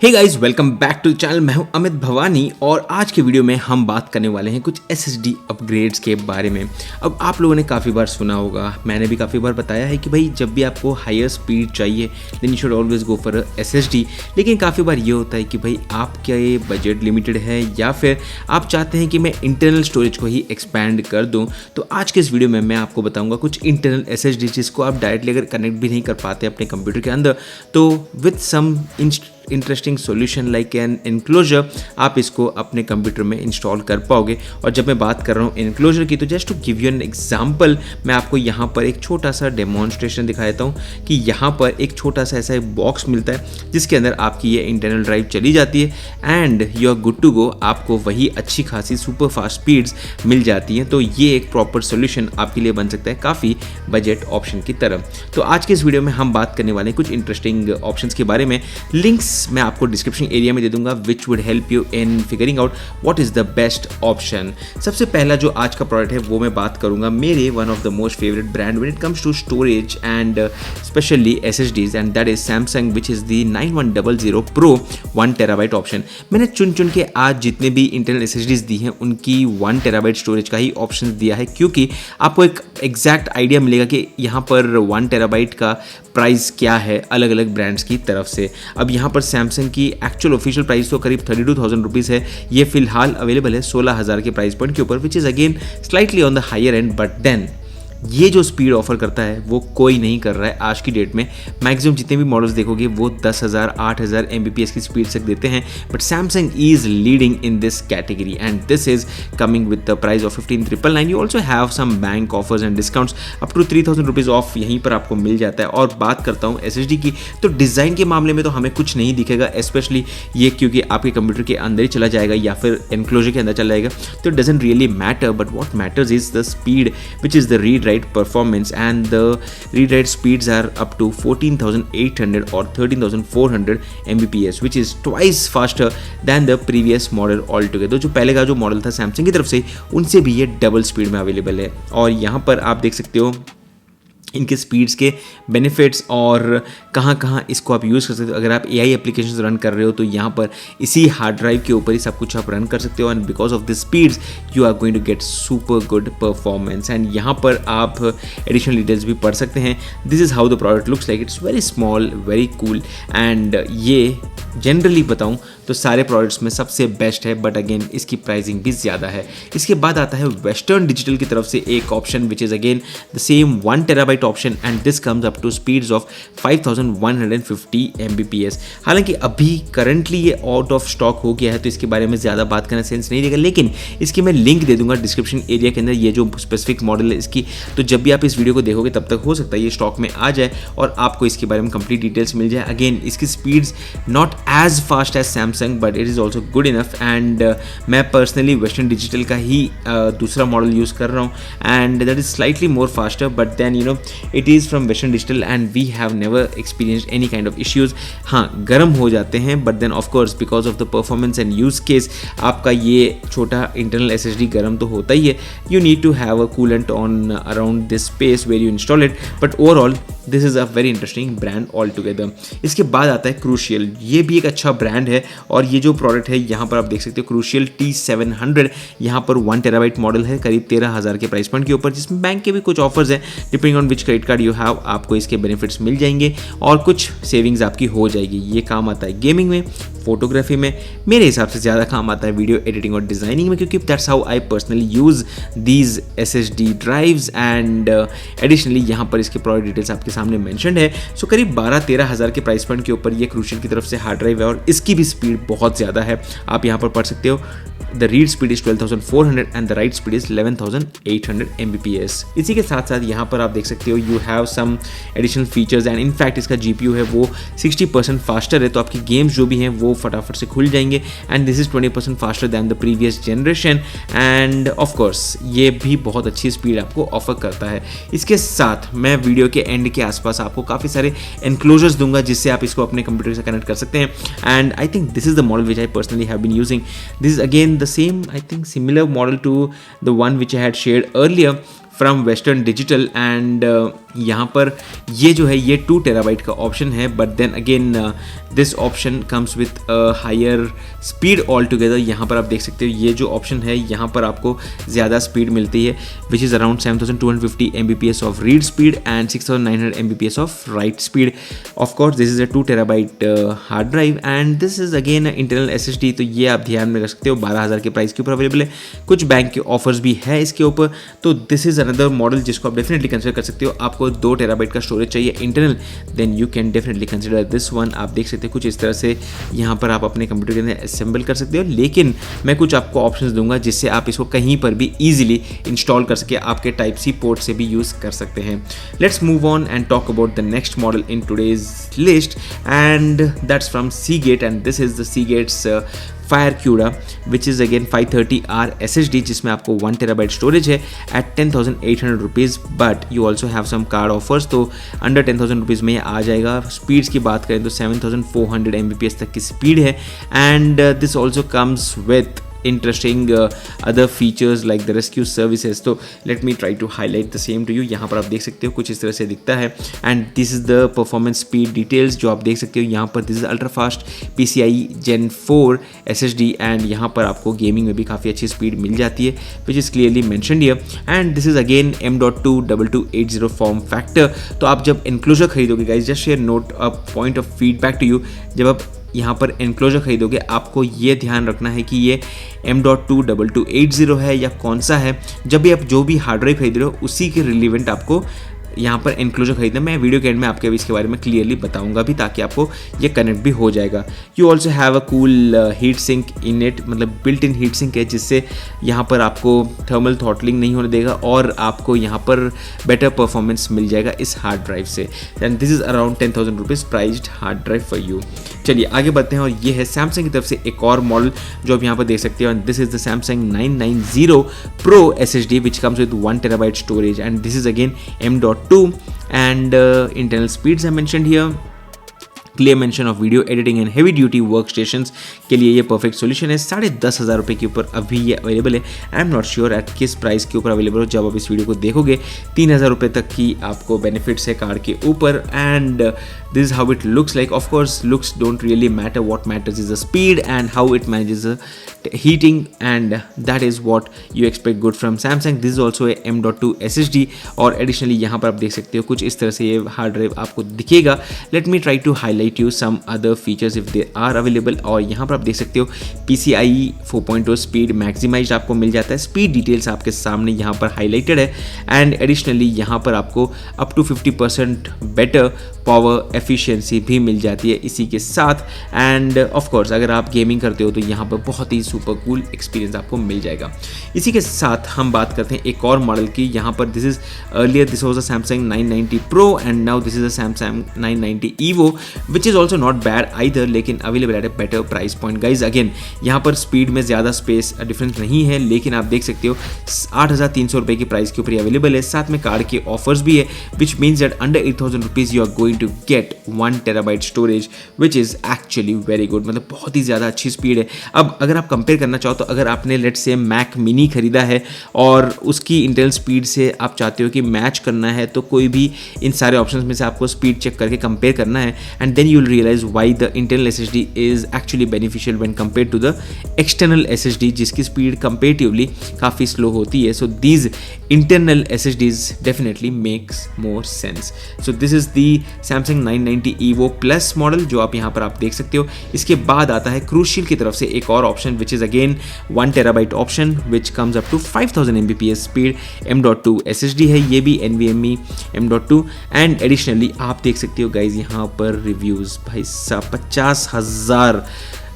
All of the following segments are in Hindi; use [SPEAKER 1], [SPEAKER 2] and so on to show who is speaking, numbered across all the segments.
[SPEAKER 1] Hey guys, welcome back to channel. मैं हूं अमित भवानी और आज के वीडियो में हम बात करने वाले हैं कुछ SSD अपग्रेड्स के बारे में। अब आप लोगों ने काफ़ी बार सुना होगा, मैंने भी काफ़ी बार बताया है कि भाई जब भी आपको हायर स्पीड चाहिए then you should always go for SSD। लेकिन काफ़ी बार ये होता है कि भाई आपका ये बजट लिमिटेड है या फिर आप चाहते हैं कि मैं इंटरनल स्टोरेज को ही एक्सपैंड कर दूँ। तो आज के इस वीडियो में मैं आपको बताऊँगा कुछ इंटरनल SSD जिसको आप डायरेक्टली अगर कनेक्ट भी नहीं कर पाते अपने कंप्यूटर के अंदर, तो with some interesting solution like an enclosure आप इसको अपने कंप्यूटर में इंस्टॉल कर पाओगे। और जब मैं बात कर रहा हूँ एनक्लोजर की, तो just to give you an example, मैं आपको यहाँ पर एक छोटा सा डेमोन्स्ट्रेशन दिखाता हूँ कि यहाँ पर एक छोटा सा ऐसा बॉक्स मिलता है जिसके अंदर आपकी ये इंटरनल ड्राइव चली जाती है and you are good to go. आपको वही अच्छी खासी सुपर फास्ट स्पीड्स मिल जाती हैं। तो ये एक प्रॉपर सोल्यूशन आपके लिए बन सकता है काफ़ी बजट ऑप्शन की तरह। तो आज के इस वीडियो में हम बात करने वाले हैं कुछ इंटरेस्टिंग ऑप्शंस के बारे में। लिंक्स मैं आपको डिस्क्रिप्शन एरिया में दे दूंगा which would help you in figuring out what is the best option. सबसे पहला जो आज का प्रोडक्ट है वो मैं बात करूंगा मेरे one of the most favourite brand when it comes to storage and specially SSDs and that is Samsung which is the 9100 Pro 1 TB option. मैंने चुन चुन के आज जितने भी इंटरनल SSDs दी हैं उनकी 1 TB स्टोरेज का ही ऑप्शन दिया है, क्योंकि आपको एक एग्जैक्ट आइडिया मिलेगा कि यहाँ पर 1 TB का प्राइस क्या है अलग अलग ब्रांड्स की तरफ से। अब यहाँ पर सैमसंग की एक्चुअल ऑफिशियल प्राइस तो करीब 32,000 रुपीज़ है। ये फिलहाल अवेलेबल है 16,000 के प्राइस पॉइंट के ऊपर, which is again slightly on the higher end. But then ये जो स्पीड ऑफर करता है वो कोई नहीं कर रहा है आज की डेट में। मैक्सिमम जितने भी मॉडल्स देखोगे वो 10,000 8,000 Mbps की स्पीड तक देते हैं। But Samsung is leading in this category and this is coming with the price of 15,999। You also have some bank offers and discounts up to 3,000 rupees off यहीं पर आपको मिल जाता है। और बात करता हूँ SSD की, तो डिज़ाइन के मामले में तो हमें कुछ नहीं दिखेगा, स्पेशली ये क्योंकि आपके कंप्यूटर के अंदर ही चला जाएगा या फिर एनक्लोजर के अंदर चला जाएगा, तो it doesn't really matter. But what matters is the speed which is the read write performance, and the read write speeds are up to 14,800 or 13,400 Mbps, which is twice faster than the previous model altogether। जो पहले का जो मॉडल था सैमसंग की तरफ से, उनसे भी ये डबल स्पीड में अवेलेबल है। और यहाँ पर आप देख सकते हो इनके स्पीड्स के बेनिफिट्स और कहाँ कहाँ इसको आप यूज़ कर सकते हो। अगर आप AI एप्लीकेशंस रन कर रहे हो तो यहाँ पर इसी हार्ड ड्राइव के ऊपर ही सब कुछ आप रन कर सकते हो and because of the speeds you are going to get super good performance. And यहाँ पर आप एडिशनल डिटेल्स भी पढ़ सकते हैं। This is how the product looks like. It's very small, very cool and ये जनरली बताऊँ तो सारे प्रोडक्ट्स में सबसे बेस्ट है, बट अगेन इसकी प्राइसिंग भी ज़्यादा है। इसके बाद आता है वेस्टर्न डिजिटल की तरफ से एक option which is again the same 1 TB option and this comes up to speeds of 5,150 Mbps। हालांकि अभी करंटली ये आउट ऑफ स्टॉक हो गया है तो इसके बारे में ज़्यादा बात करना सेंस नहीं देगा, लेकिन इसकी मैं लिंक दे दूंगा डिस्क्रिप्शन एरिया के अंदर, ये जो स्पेसिफिक मॉडल है इसकी। तो जब भी आप इस वीडियो को देखोगे तब तक हो सकता है ये स्टॉक में आ जाए और आपको इसके बारे में कंप्लीट डिटेल्स मिल जाए। अगेन इसकी speeds not as fast as Samsung but it is also good enough and मैं पर्सनली वेस्टर्न डिजिटल का ही दूसरा मॉडल यूज़ कर रहा हूँ and that is slightly more faster, but then you know it is from Western Digital and we have never experienced any kind of issues. हाँ, गर्म हो जाते हैं but then of course because of the performance and use case आपका ये छोटा इंटरनल SSD गर्म तो होता ही है। You need to have a coolant on around this space where you install it, but overall this is a very interesting brand all together. इसके बाद आता है क्रूशियल। ये भी एक अच्छा ब्रांड है और ये जो प्रोडक्ट है यहाँ पर आप देख सकते हो क्रूशियल T700। यहाँ पर 1 TB मॉडल है करीब 13,000 के प्राइस पॉइंट के ऊपर, जिसमें बैंक के भी कुछ ऑफर्स हैं। Depending on which credit card you have आपको इसके बेनिफिट्स मिल जाएंगे और कुछ सेविंग्स आपकी हो जाएगी। ये काम आता है गेमिंग में, फोटोग्राफी में, मेरे हिसाब से ज़्यादा काम आता है वीडियो एडिटिंग और डिज़ाइनिंग में, क्योंकि that's how I personally use these SSD drives and additionally यहाँ पर इसके प्रोडक्ट डिटेल्स आपके सामने मेंशन्ड है। सो करीब 12-13,000 के प्राइस पॉइंट के ऊपर ये क्रूशियल की तरफ से हार्ड ड्राइव है और इसकी भी स्पीड बहुत ज़्यादा है। आप यहाँ पर पढ़ सकते हो the read speed is 12,400 and the right speed is 11,800 Mbps। इसी के साथ साथ यहाँ पर आप देख सकते हो you have some additional features and in fact इसका GPU है वो 60% फास्टर है, तो आपकी गेम्स जो भी हैं वो फटाफट से खुल जाएंगे and this is 20% faster than the previous generation end of course ये भी बहुत अच्छी स्पीड आपको ऑफर करता है। इसके साथ मैं वीडियो के एंड के आसपास आपको काफ़ी सारे एनक्लोजर्स दूंगा जिससे आप इसको अपने कंप्यूटर से कनेक्ट कर सकते हैं and I think this is the model which I personally have been using. This is again the same, I think similar model to the one which I had shared earlier from Western Digital and यहाँ पर ये जो है ये 2 टेराबाइट का ऑप्शन है, but then again this option comes with higher speed all together. यहाँ पर आप देख सकते हो ये जो ऑप्शन है यहाँ पर आपको ज़्यादा स्पीड मिलती है, which is around 7250 Mbps of read speed and 6900 Mbps of right speed. Of course this is a 2 terabyte hard drive and this is again internal SSD, तो ये आप ध्यान में रख सकते हो। 12,000 के प्राइस के ऊपर अवेलेबल है, कुछ बैंक के ऑफर्स भी है इसके ऊपर, तो दिस इज़ अनदर मॉडल जिसको आप डेफिनेटली कंसिडर कर सकते हो। आपको 2 टेराबाइट का स्टोरेज चाहिए internal, then you can definitely consider this one. आप देख सकते हो कुछ इस तरह से यहाँ पर आप अपने कंप्यूटर के अंदर असेंबल कर सकते हो, लेकिन मैं कुछ आपको ऑप्शंस दूंगा जिससे आप इसको कहीं पर भी इजीली इंस्टॉल कर सके, आपके टाइप सी पोर्ट से भी यूज़ कर सकते हैं। Let's move on and talk about the next model in today's list and that's from Seagate and this is the Seagate's FireCuda which is again 530R SSD जिसमें आपको 1 टेराबाइट स्टोरेज है at 10,800 rupees, but you also have some card offers, तो अंडर 10,000 रुपीज़ में ये आ जाएगा। स्पीड्स की बात करें तो 7,400 Mbps तक की स्पीड है and this also comes with interesting other features like the rescue services, तो let me try to highlight the same to you। यहाँ पर आप देख सकते हो कुछ इस तरह से दिखता है and this is the performance speed details जो आप देख सकते हो यहाँ पर। this is ultra fast PCIe Gen 4 SSD and यहाँ पर आपको गेमिंग में भी काफ़ी अच्छी स्पीड मिल जाती है which is clearly mentioned here and this is again M.2 2280 form factor। तो आप जब enclosure खरीदोगे guys, just share note a point of feedback to you, जब आप यहाँ पर एनक्लोजर खरीदोगे आपको ये ध्यान रखना है कि ये M.2 2280 है या कौन सा है। जब भी आप जो भी हार्ड ड्राइव खरीद रहे हो उसी के रिलेवेंट आपको यहाँ पर एनक्लोजर खरीदना। मैं वीडियो के एंड में आपके अभी इसके बारे में क्लियरली बताऊंगा भी, ताकि आपको ये कनेक्ट भी हो जाएगा। You also have a cool heat sink in it, मतलब बिल्ट इन हीट सिंक है जिससे यहाँ पर आपको थर्मल थ्रॉटलिंग नहीं होने देगा और आपको यहाँ पर बेटर परफॉर्मेंस मिल जाएगा इस हार्ड ड्राइव से। And this is around 10,000 rupees prized hard drive for you. चलिए आगे बढ़ते हैं और ये है सैमसंग की तरफ से एक और मॉडल जो आप यहाँ पर देख सकते हो and this is the Samsung 990 Pro SSD which comes with 1 terabyte storage and this is again M.2 and internal speeds are mentioned here। Clear mention of video editing and heavy duty work stations के लिए ये परफेक्ट सोल्यूशन है। 10,500 रुपये के ऊपर अभी ये अवेलेबल है। I am not sure at किस प्राइस के ऊपर अवेलेबल हो। जब आप इस वीडियो को देखोगे 3,000 रुपये तक की आपको बेनिफिट्स है कार्ड के ऊपर and this is how it looks like. Of course looks don't really matter, what matters is the speed and how it manages the heating and that is what you expect good from Samsung। this is also a M.2 SSD और additionally यहाँ पर आप देख सकते हो कुछ इस तरह से ये हार्ड ड्राइव आपको दिखेगा। let me try to highlight you some other features if they are available और यहाँ पर आप देख सकते हो PCIe 4.0 स्पीड मैक्सिमाइज्ड आपको मिल जाता है। स्पीड डिटेल्स आपके सामने यहाँ पर हाईलाइटेड है एंड एडिशनली यहाँ पर आपको up to 50% better power efficiency भी मिल जाती है इसी के साथ एंड ऑफ कोर्स अगर आप गेमिंग करते हो तो यहाँ पर बहुत ही सुपर कूल एक्सपीरियंस आपको मिल जाएगा। इसी के साथ हम बात करते हैं एक और मॉडल की। यहाँ पर this is earlier this was a Samsung 990 Pro and now this is a Samsung 990 EVO which is also not bad either, लेकिन available at a better price point. Guys again यहाँ पर स्पीड में ज़्यादा स्पेस डिफरेंस नहीं है, लेकिन आप देख सकते हो 8,300 रुपये की प्राइस के ऊपर अवेलेबल है। साथ में कार्ड के ऑफर्स भी है which means that under 8,000 rupees you are going to get 1 terabyte storage which is actually very good. मतलब बहुत ही ज़्यादा अच्छी स्पीड है। अब अगर आप कंपेयर करना चाहो तो अगर आपने लेट्स से मैक मिनी खरीदा है और उसकी इंटरनल स्पीड से आप चाहते हो कि मैच करना है, तो कोई भी इन सारे ऑप्शंस में से आपको स्पीड चेक करके कंपेयर करना है and then you will realize why the internal SSD is actually beneficial when compare to the external SSD जिसकी स्पीड कंपेरेटिवली काफ़ी स्लो होती है। So these internal SSDs definitely makes more sense. So this is the Samsung 990 EVO Plus model जो आप यहाँ पर आप देख सकते हो। इसके बाद आता है क्रूशियल की तरफ से एक और option which is again 1 terabyte option which comes up to 5,000 Mbps speed M.2 SSD है, ये भी NVMe M.2 एंड एडिशनली आप देख सकते हो गाइज यहाँ पर रिव्यूज़ भाई साहब 50,000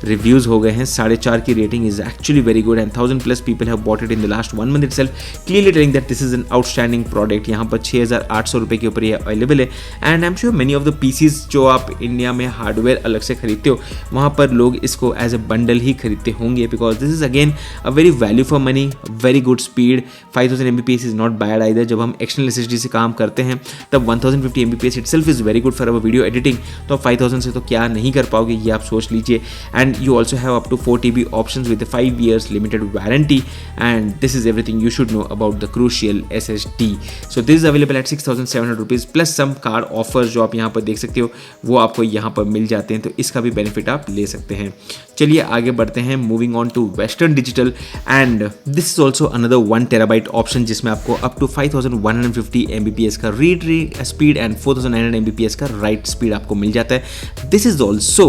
[SPEAKER 1] रिव्यूज़ हो गए हैं। 4.5 की rating is actually very good and 1,000+ people have bought it in the last 1 month itself, clearly telling that this is an outstanding product. यहाँ पर 6,800 रुपये के ऊपर ये अवेलेबल है and I am sure many of the PCs जो आप इंडिया में हार्डवेयर अलग से खरीदते हो वहाँ पर लोग इसको एज ए बंडल ही खरीदते होंगे because this is again a very value for money, very good speed. 5,000 Mbps is not bad either. जब हम एक्सटर्नल SSD से काम करते हैं तब 1,050 Mbps itself is very good for our video editing, तो 5,000 से तो क्या नहीं कर पाओगे ये आप सोच लीजिए। And and you also have up to 4 TB options with a 5 years limited warranty, and this is everything you should know about the Crucial SSD. So this is available at 6,700 rupees plus some card offers जो आप यहाँ पर देख सकते हो वो आपको यहाँ पर मिल जाते हैं, तो इसका भी बेनिफिट आप ले सकते हैं। चलिए आगे बढ़ते हैं, moving on to Western Digital, and this is also another 1 TB option जिसमें आपको अप टू 5150 Mbps का रीड स्पीड एंड 4900 Mbps का राइट स्पीड आपको मिल जाता है। This is also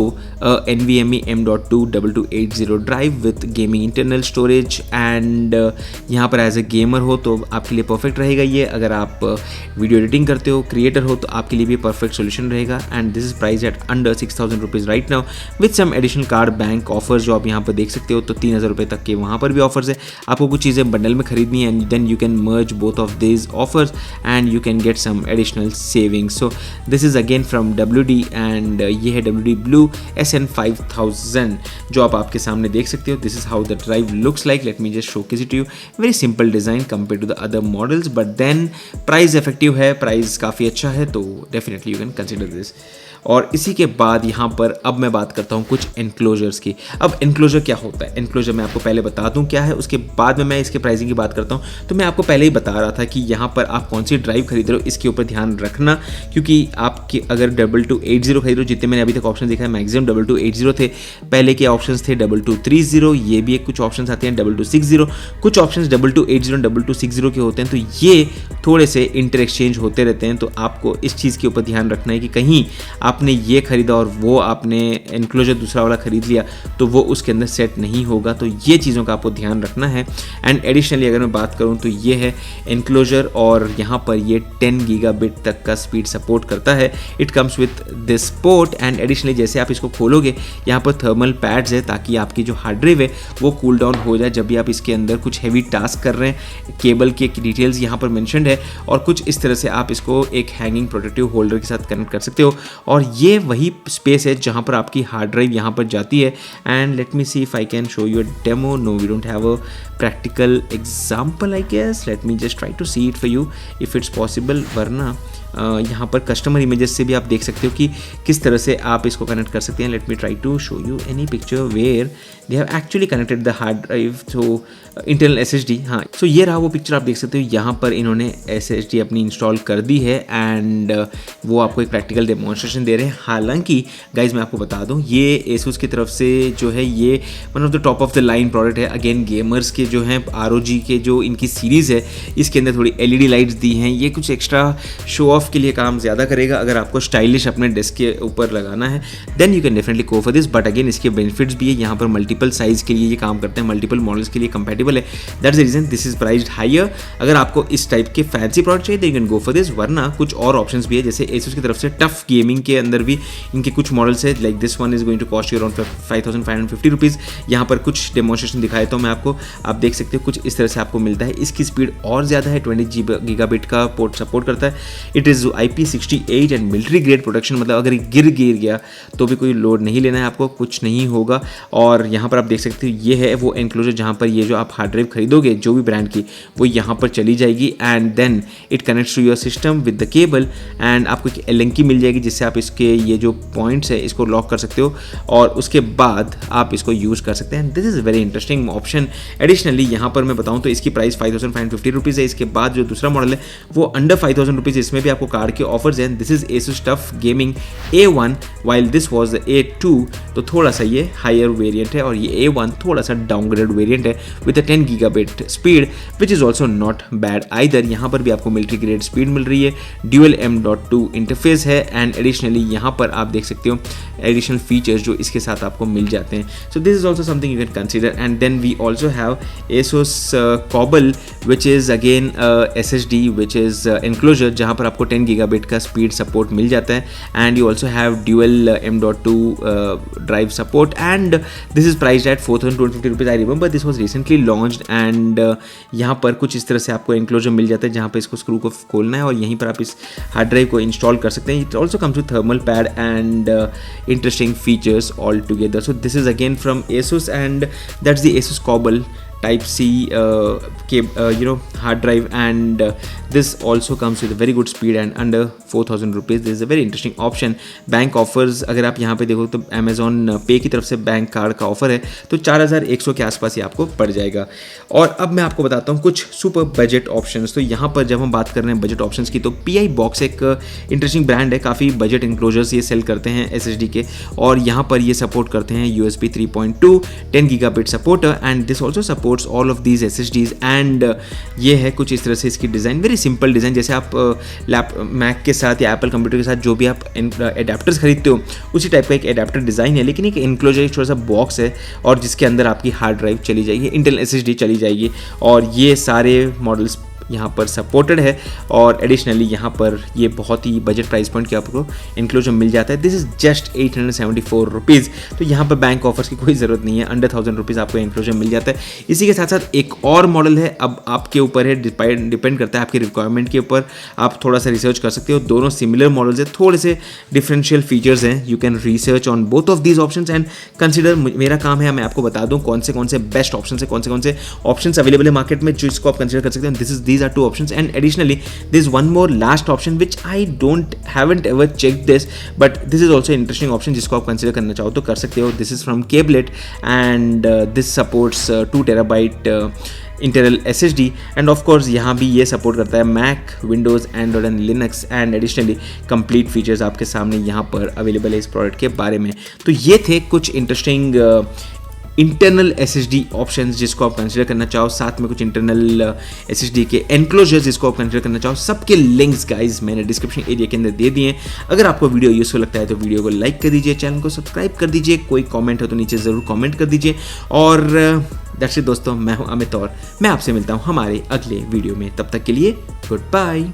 [SPEAKER 1] NVMe M.2 2280 drive with gaming internal storage, and यहाँ पर एज ए गेमर हो तो आपके लिए परफेक्ट रहेगा ये। अगर आप वीडियो एडिटिंग करते हो, क्रिएटर हो, तो आपके लिए भी परफेक्ट सोल्यूशन रहेगा। And this is price at under 6000 rupees right now with some additional card bank offers जो आप यहाँ पर देख सकते हो, तो 3000 रुपये तक के वहाँ पर भी ऑफर्स है। आपको कुछ चीज़ें बंडल में खरीदनी है, and then you can merge both of this offers and you can get some additional savings. So this is again from WD, एंड ये है WD Blue SN5000 जो आप आपके सामने देख सकते हो। This is how the drive looks like. Let me just showcase it to you. Very simple design compare to the other models, but then price effective है, प्राइस काफ़ी अच्छा है, तो definitely you can consider this. और इसी के बाद यहाँ पर अब मैं बात करता हूँ कुछ एनक्लोजर्स की। अब एनक्लोजर क्या होता है, एनक्लोजर मैं आपको पहले बता दूँ क्या है, उसके बाद में मैं इसके प्राइसिंग की बात करता हूँ। तो मैं आपको पहले ही बता रहा था कि यहाँ पर आप कौन सी ड्राइव खरीद रहे हो इसके ऊपर ध्यान रखना, क्योंकि आपके अगर 2280 खरीद रहे हो, जितने मैंने अभी तक ऑप्शन देखा है मैक्सिमम 2280 थे। पहले के ऑप्शन थे 2230, ये भी एक कुछ ऑप्शन आते हैं 2260, कुछ ऑप्शन 2280 2260 के होते हैं, तो ये थोड़े से इंटर एक्सचेंज होते रहते हैं। तो आपको इस चीज़ के ऊपर ध्यान रखना है कि कहीं आपने ये खरीदा और वो आपने एनक्लोजर दूसरा वाला खरीद लिया तो वो उसके अंदर सेट नहीं होगा, तो ये चीज़ों का आपको ध्यान रखना है। एंड एडिशनली अगर मैं बात करूँ तो ये है एनक्लोजर, और यहाँ पर ये 10 गीगाबिट तक का स्पीड सपोर्ट करता है। It comes with this port, and additionally जैसे आप इसको खोलोगे यहाँ पर थर्मल पैड्स है ताकि आपकी जो हार्ड ड्राइव है वो कूल डाउन हो जाए जब भी आप इसके अंदर कुछ हैवी टास्क कर रहे हैं। केबल की डिटेल्स यहाँ पर मेंशन्ड है, और कुछ इस तरह से आप इसको एक हैंगिंग प्रोटेक्टिव होल्डर के साथ कनेक्ट कर सकते हो, और ये वही स्पेस है जहाँ पर आपकी हार्ड ड्राइव यहाँ पर जाती है। And let me see if I can show you a demo. No, we don't have a practical example I guess. Let me just try to see it for you if it's possible, वरना यहाँ पर कस्टमर इमेजेस से भी आप देख सकते हो कि किस तरह से आप इसको कनेक्ट कर सकते हैं। Let me try to show you any picture where they have actually connected the hard drive to internal SSD। हाँ, सो ये रहा वो पिक्चर आप देख सकते हो। यहाँ पर इन्होंने SSD अपनी इंस्टॉल कर दी है, एंड वो आपको एक प्रैक्टिकल डेमोन्स्ट्रेशन दे रहे हैं। हालांकि गाइज मैं आपको बता दूँ, ये ASUS की तरफ से जो है ये one of the top of the line product है। अगेन गेमर्स के जो हैं ROG के जो इनकी सीरीज़ है, इसके अंदर थोड़ी LED लाइट्स दी हैं। ये कुछ एक्स्ट्रा शो ऑफ के लिए काम ज़्यादा करेगा। अगर आपको स्टाइलिश अपने डेस्क के ऊपर लगाना है then you can definitely go for this, but again इसके बेनिफिट्स भी है। यहाँ पर मल्टीपल साइज़ के लिए ये काम करते हैं, मल्टीपल मॉडल्स के लिए कंपैटिबल है। That's the reason this is priced higher. अगर आपको इस टाइप के फैंसी प्रोडक्ट चाहिए तो you can go for this, वरना कुछ और ऑप्शंस भी है। जैसे ASUS की तरफ से टफ गेमिंग के अंदर भी इनके कुछ मॉडल्स है, like this one is going to cost you around 5550 rupees. यहाँ पर कुछ डेमोन्स्ट्रेशन दिखाया तो मैं आपको, आप देख सकते हो कुछ इस तरह से आपको मिलता है। इसकी स्पीड और ज़्यादा है, 20 गीगाबिट का पोर्ट सपोर्ट करता है। It is IP68 and military grade protection, मतलब अगर गिर गया तो भी कोई लोड नहीं लेना है आपको, कुछ नहीं होगा। और यहाँ पर आप देख सकते हो ये है वो एनक्लोजर जहाँ पर ये जो आप हार्ड ड्राइव खरीदोगे जो भी ब्रांड की, वो यहाँ पर चली जाएगी, and then it connects to your system with the cable, and आपको एक एलएनकी मिल जाएगी जिससे आप इसके ये जो पॉइंट्स है इसको लॉक कर सकते हो, और उसके बाद आप इसको यूज़ कर सकते हैं। This is very interesting option. Additionally यहाँ पर मैं बताऊँ तो इसकी प्राइस 5550 रुपीज़ है। इसके बाद जो दूसरा मॉडल है वो अंडर 5000 रुपीज़, इसमें भी आपको कार्ड के ऑफर्स हैं। This is ASUS TUF Gaming A1 while this was A2, तो थोड़ा सा ये हायर वेरिएंट है, और ये A1 थोड़ा सा डाउनग्रेड वेरिएंट है with 10 gigabit speed which is also not bad either. यहाँ पर भी आपको मिलिट्री ग्रेड स्पीड मिल रही है, ड्यूअल M.2 इंटरफेस है, एंड एडिशनली यहाँ पर आप देख सकते हो एडिशनल फीचर्स जो इसके साथ आपको मिल जाते हैं। So this is also something you can consider. And then we also have ASUS Cobble which is again SSD which is enclosure, जहाँ पर आपको 10 गीगाबिट का स्पीड सपोर्ट मिल जाता है, and you also have dual M.2 drive support, and this is priced eight 4250 rupees. I remember this was recently launched, and यहाँ पर कुछ इस तरह से आपको एनक्लोजर मिल जाता है जहाँ पर इसको स्क्रू को खोलना है और यहीं पर आप इस हार्ड ड्राइव को इंस्टॉल कर सकते हैं। It also comes with thermal pad and interesting features all together. So this is again from ASUS, and that's the ASUS Cobble Type-C hard drive, and this also comes with a very good speed and under 4,000 rupees. This is a very interesting option. Bank offers अगर आप यहाँ पे देखो तो अमेजॉन पे की तरफ से बैंक कार्ड का ऑफर है, तो 4,100 के आसपास ही आपको पड़ जाएगा। और अब मैं आपको बताता हूँ कुछ सुपर बजट ऑप्शंस। तो यहाँ पर जब हम बात कर रहे हैं बजट ऑप्शंस की, तो PI बॉक्स एक इंटरेस्टिंग ब्रांड है, काफ़ी बजट इंक्लोजर्स ये सेल करते हैं SSD के, और यहाँ पर ये सपोर्ट करते हैं USB 3.2 10 gigabit supporter, and this also supports all of these SSDs। And ये है कुछ इस तरह से इसकी डिज़ाइन, वेरी सिंपल डिज़ाइन, जैसे आप मैक के साथ या एप्पल कंप्यूटर के साथ जो भी आप एडाप्टर्स खरीदते हो उसी टाइप का एक एडाप्टर डिज़ाइन है, लेकिन एक इंक्लोजर एक छोटा सा बॉक्स है और जिसके अंदर आपकी हार्ड ड्राइव चली जाएगी, इंटेल SSD चली जाएगी, और ये सारे मॉडल्स यहाँ पर सपोर्टेड है। और एडिशनली यहाँ पर ये बहुत ही बजट प्राइस पॉइंट के आपको इंक्लूजन मिल जाता है। This is just 874 rupees. तो यहाँ पर बैंक ऑफर्स की कोई ज़रूरत नहीं है, अंडर 1,000 रुपीज़ आपको इंक्लूजन मिल जाता है। इसी के साथ साथ एक और मॉडल है, अब आपके ऊपर है, डिपेंड करता है आपकी रिक्वायरमेंट के ऊपर, आप थोड़ा सा रिसर्च कर सकते हो। दोनों सिमिलर मॉडल्स है, थोड़े से डिफरेंशियल फीचर्स हैं। You can research on both of these options and consider. मेरा काम है मैं आपको बता दूँ कौन से बेस्ट ऑप्शन है, कौन से ऑप्शंस अवेलेबल है मार्केट में जिसको आप कंसिडर कर सकते हैं। These are 2 options, and additionally there's one more last option which I haven't ever checked this, but this is also an interesting option जिसको आप कंसिडर करना चाहो तो कर सकते हो। This is from Cablet and this supports 2 terabyte internal SSD, and of course यहाँ भी ये सपोर्ट करता है Mac, Windows, Android and Linux, and additionally complete features आपके सामने यहाँ पर अवेलेबल है इस प्रोडक्ट के बारे में। तो ये थे कुछ इंटरेस्टिंग इंटरनल SSD ऑप्शंस जिसको आप कंसिडर करना चाहो, साथ में कुछ इंटरनल SSD के एनक्लोजर्स जिसको आप कंसिडर करना चाहो। सबके लिंक्स गाइज मैंने डिस्क्रिप्शन एरिया के अंदर दे दिए हैं। अगर आपको वीडियो यूजफुल लगता है तो वीडियो को लाइक कर दीजिए, चैनल को सब्सक्राइब कर दीजिए, कोई कमेंट हो तो नीचे ज़रूर कमेंट कर दीजिए। और दैट्स इट दोस्तों, मैं हूं अमित और मैं आपसे मिलता हूं हमारे अगले वीडियो में। तब तक के लिए गुड बाय।